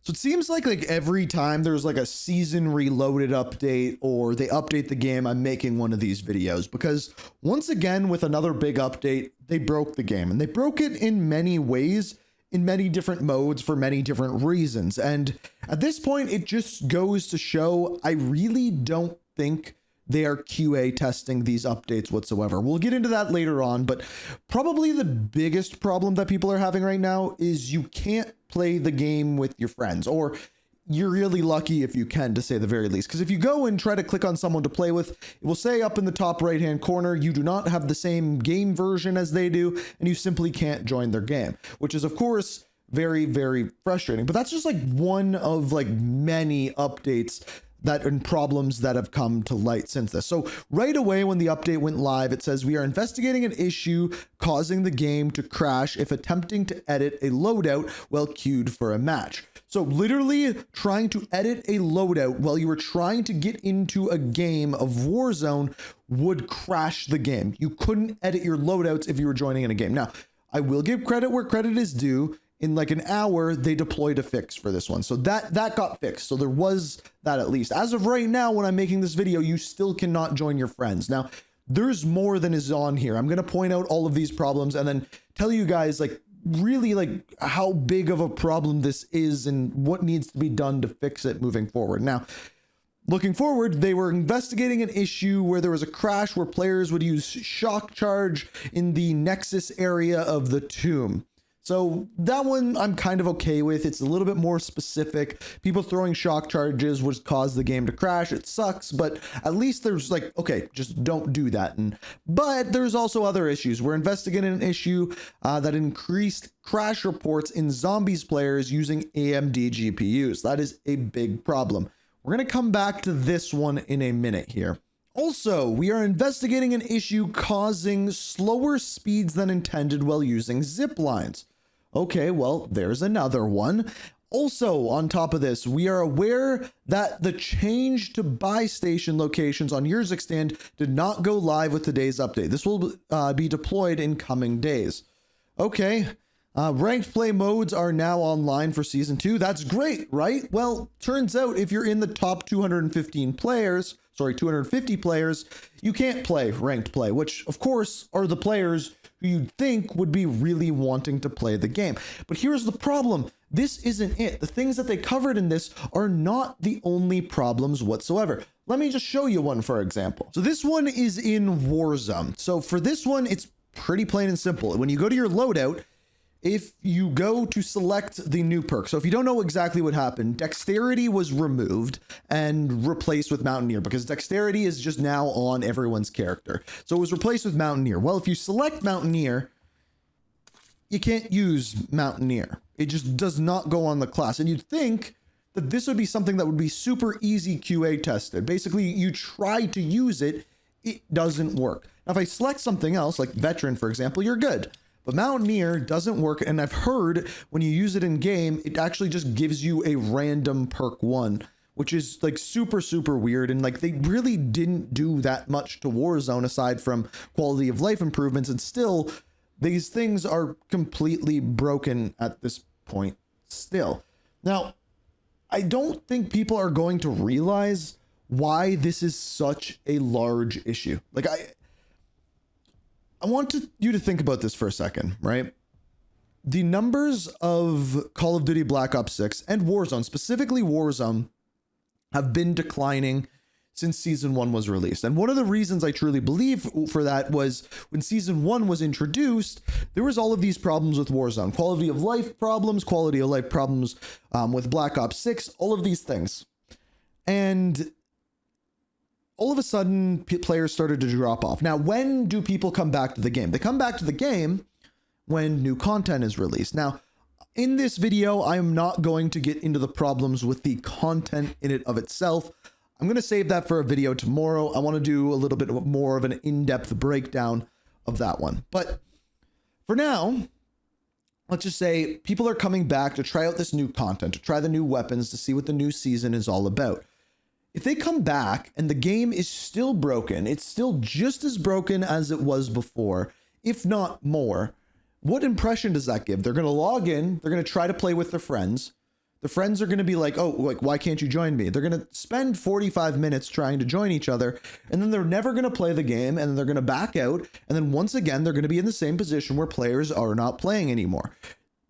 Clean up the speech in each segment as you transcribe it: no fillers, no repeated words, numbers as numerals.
So it seems like every time there's like a season reloaded update or they update the game, I'm making one of these videos because once again, with another big update, they broke the game, and they broke it in many ways, in many different modes for many different reasons. And at this point, it just goes to show I really don't think they are QA testing these updates whatsoever. We'll get into that later on, but probably the biggest problem that people are having right now is you can't play the game with your friends, or you're really lucky if you can, to say the very least. Because if you go and try to click on someone to play with, it will say up in the top right hand corner, you do not have the same game version as they do, and you simply can't join their game, which is of course very, very frustrating. But that's just like one of like many updates that and problems that have come to light since this. So right away when the update went live, it says we are investigating an issue causing the game to crash if attempting to edit a loadout while queued for a match. So literally trying to edit a loadout while you were trying to get into a game of Warzone would crash the game. You couldn't edit your loadouts if you were joining in a game. Now, I will give credit where credit is due. In like an hour, they deployed a fix for this one. So that got fixed. So there was that at least. As of right now, when I'm making this video, you still cannot join your friends. Now, there's more than is on here. I'm going to point out all of these problems and then tell you guys like really like how big of a problem this is and what needs to be done to fix it moving forward. Now, looking forward, they were investigating an issue where there was a crash where players would use shock charge in the Nexus area of the tomb. So that one I'm kind of okay with. It's a little bit more specific. People throwing shock charges would cause the game to crash. It sucks, but at least there's like, okay, just don't do that. But there's also other issues. We're investigating an issue that increased crash reports in zombies players using AMD GPUs. That is a big problem. We're going to come back to this one in a minute here. Also, we are investigating an issue causing slower speeds than intended while using zip lines. Okay, well, there's another one. Also, on top of this, we are aware that the change to buy station locations on Yerzik stand did not go live with today's update. This will be deployed in coming days. Okay, ranked play modes are now online for season 2. That's great, right? Well, turns out if you're in the top 250 players, you can't play ranked play, which of course are the players who you'd think would be really wanting to play the game. But here's the problem. This isn't it. The things that they covered in this are not the only problems whatsoever. Let me just show you one, for example. So this one is in Warzone. So for this one, it's pretty plain and simple. When you go to your loadout, if you go to select the new perk, so if you don't know exactly what happened, dexterity was removed and replaced with Mountaineer because dexterity is just now on everyone's character. So it was replaced with Mountaineer. Well, if you select Mountaineer, you can't use Mountaineer. It just does not go on the class. And you'd think that this would be something that would be super easy QA tested. Basically, you try to use it, it doesn't work. Now, if I select something else, like Veteran, for example, you're good. But Mountaineer doesn't work, and I've heard when you use it in game, it actually just gives you a random perk 1, which is like super, super weird. And like they really didn't do that much to Warzone aside from quality of life improvements, and still these things are completely broken at this point still. Now, I don't think people are going to realize why this is such a large issue. Like I want you to think about this for a second, right? The numbers of Call of Duty Black Ops 6 and Warzone, specifically Warzone, have been declining since Season 1 was released. And one of the reasons I truly believe for that was when Season 1 was introduced, there was all of these problems with Warzone. Quality of life problems with Black Ops 6, all of these things. And all of a sudden, players started to drop off. Now, when do people come back to the game? They come back to the game when new content is released. Now, in this video, I am not going to get into the problems with the content in it of itself. I'm going to save that for a video tomorrow. I want to do a little bit more of an in-depth breakdown of that one. But for now, let's just say people are coming back to try out this new content, to try the new weapons, to see what the new season is all about. If they come back and the game is still broken, it's still just as broken as it was before, if not more, what impression does that give? They're going to log in, they're going to try to play with their friends, The friends are going to be like, oh, like, why can't you join me? They're going to spend 45 minutes trying to join each other, and then they're never going to play the game, and then they're going to back out, and then once again, they're going to be in the same position where players are not playing anymore.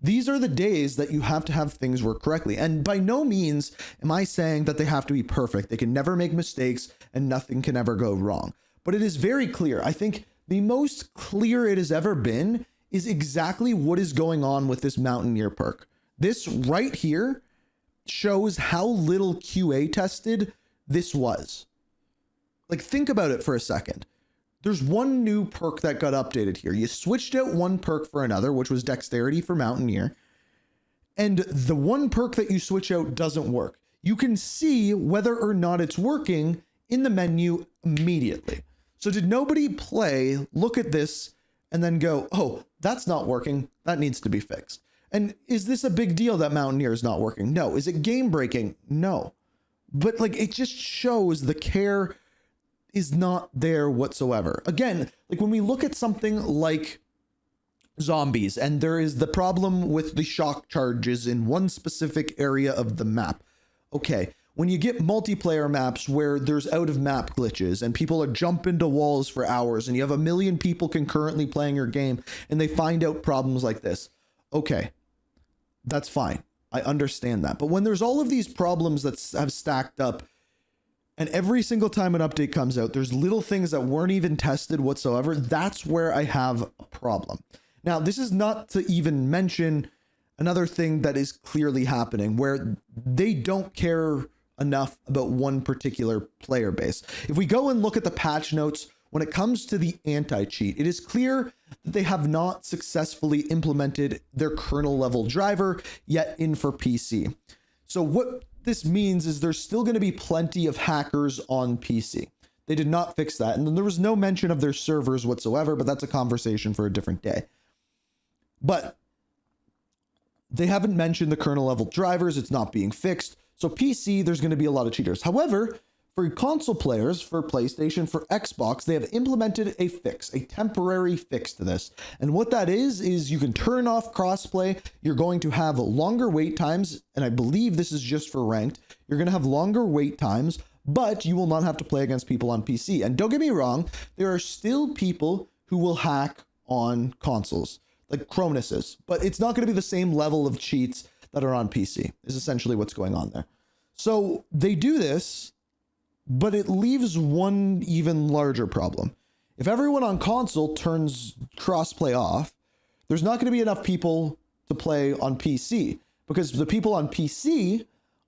These are the days that you have to have things work correctly. And by no means am I saying that they have to be perfect. They can never make mistakes and nothing can ever go wrong. But it is very clear. I think the most clear it has ever been is exactly what is going on with this Mountaineer perk. This right here shows how little QA tested this was. Like, think about it for a second. There's one new perk that got updated here. You switched out one perk for another, which was Dexterity for Mountaineer. And the one perk that you switch out doesn't work. You can see whether or not it's working in the menu immediately. So did nobody play, look at this, and then go, oh, that's not working. That needs to be fixed. And is this a big deal that Mountaineer is not working? No. Is it game breaking? No. But like, it just shows the care is not there whatsoever. Again, like when we look at something like zombies and there is the problem with the shock charges in one specific area of the map. Okay, when you get multiplayer maps where there's out of map glitches and people are jumping to walls for hours and you have a million people concurrently playing your game and they find out problems like this. Okay, that's fine. I understand that. But when there's all of these problems that have stacked up, and every single time an update comes out, there's little things that weren't even tested whatsoever, that's where I have a problem. Now, this is not to even mention another thing that is clearly happening, where they don't care enough about one particular player base. If we go and look at the patch notes, when it comes to the anti-cheat, it is clear that they have not successfully implemented their kernel level driver yet in for PC. So what this means is there's still going to be plenty of hackers on PC. They did not fix that. And then there was no mention of their servers whatsoever, but that's a conversation for a different day. But they haven't mentioned the kernel level drivers. It's not being fixed. So PC, there's going to be a lot of cheaters. However, for console players, for PlayStation, for Xbox, they have implemented a fix, a temporary fix to this. And what that is you can turn off crossplay. You're going to have longer wait times. And I believe this is just for ranked. You're going to have longer wait times, but you will not have to play against people on PC. And don't get me wrong, there are still people who will hack on consoles, like Cronus is, but it's not going to be the same level of cheats that are on PC, is essentially what's going on there. So they do this, but it leaves one even larger problem. If everyone on console turns crossplay off, there's not going to be enough people to play on PC, because the people on PC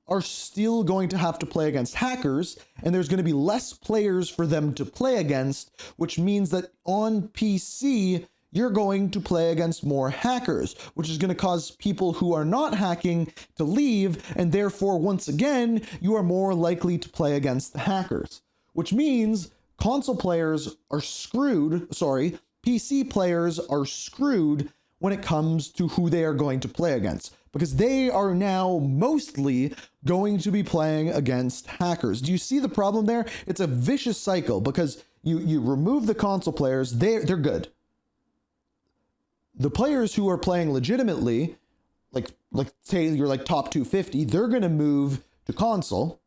are still going to have to play against hackers, and there's going to be less players for them to play against, which means that on PC, you're going to play against more hackers, which is going to cause people who are not hacking to leave, and therefore, once again, you are more likely to play against the hackers, which means console players are screwed, PC players are screwed when it comes to who they are going to play against, because they are now mostly going to be playing against hackers. Do you see the problem there? It's a vicious cycle, because you remove the console players, they're good. The players who are playing legitimately, like say you're like top 250, they're going to move to console,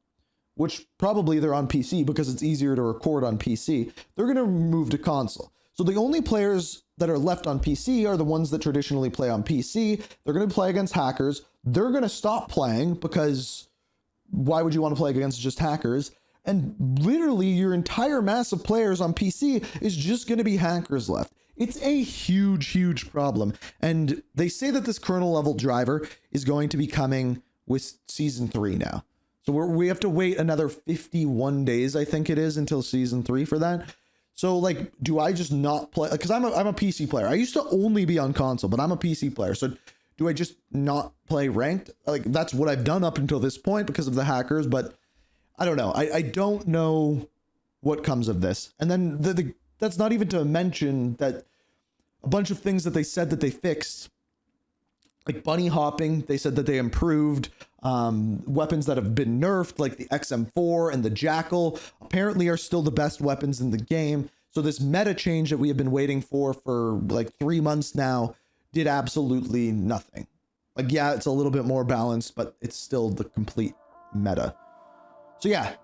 which probably they're on PC because it's easier to record on PC. They're going to move to console. So the only players that are left on PC are the ones that traditionally play on PC. They're going to play against hackers. They're going to stop playing because why would you want to play against just hackers? And literally your entire mass of players on PC is just going to be hackers left. It's a huge, huge problem. And they say that this kernel level driver is going to be coming with season 3 now. So we have to wait another 51 days, I think it is, until season 3 for that. So like, do I just not play? Because I'm a PC player. I used to only be on console, but I'm a PC player. So do I just not play ranked? Like, that's what I've done up until this point because of the hackers. But I don't know. I don't know what comes of this. And then that's not even to mention that a bunch of things that they said that they fixed, like bunny hopping, they said that they improved. Weapons that have been nerfed, like the XM4 and the Jackal, apparently are still the best weapons in the game. So this meta change that we have been waiting for like 3 months now did absolutely nothing. Like, yeah, it's a little bit more balanced, but it's still the complete meta. So yeah,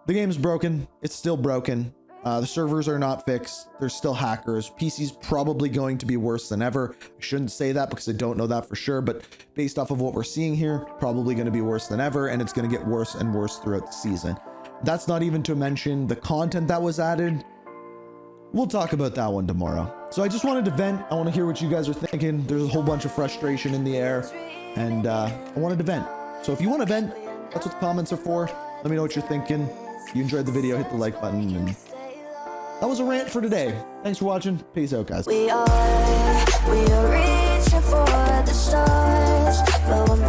the game's broken. It's still broken. The servers are not fixed. There's still hackers. PC's probably going to be worse than ever. I shouldn't say that because I don't know that for sure, but based off of what we're seeing here, probably going to be worse than ever, and it's going to get worse and worse throughout the season. That's not even to mention the content that was added. We'll talk about that one tomorrow. So I just wanted to vent. I want to hear what you guys are thinking. There's a whole bunch of frustration in the air, and I wanted to vent. So if you want to vent, that's what the comments are for. Let me know what you're thinking. If you enjoyed the video, hit the like button, and that was a rant for today. Thanks for watching. Peace out, guys. We are reaching for the stars, but we're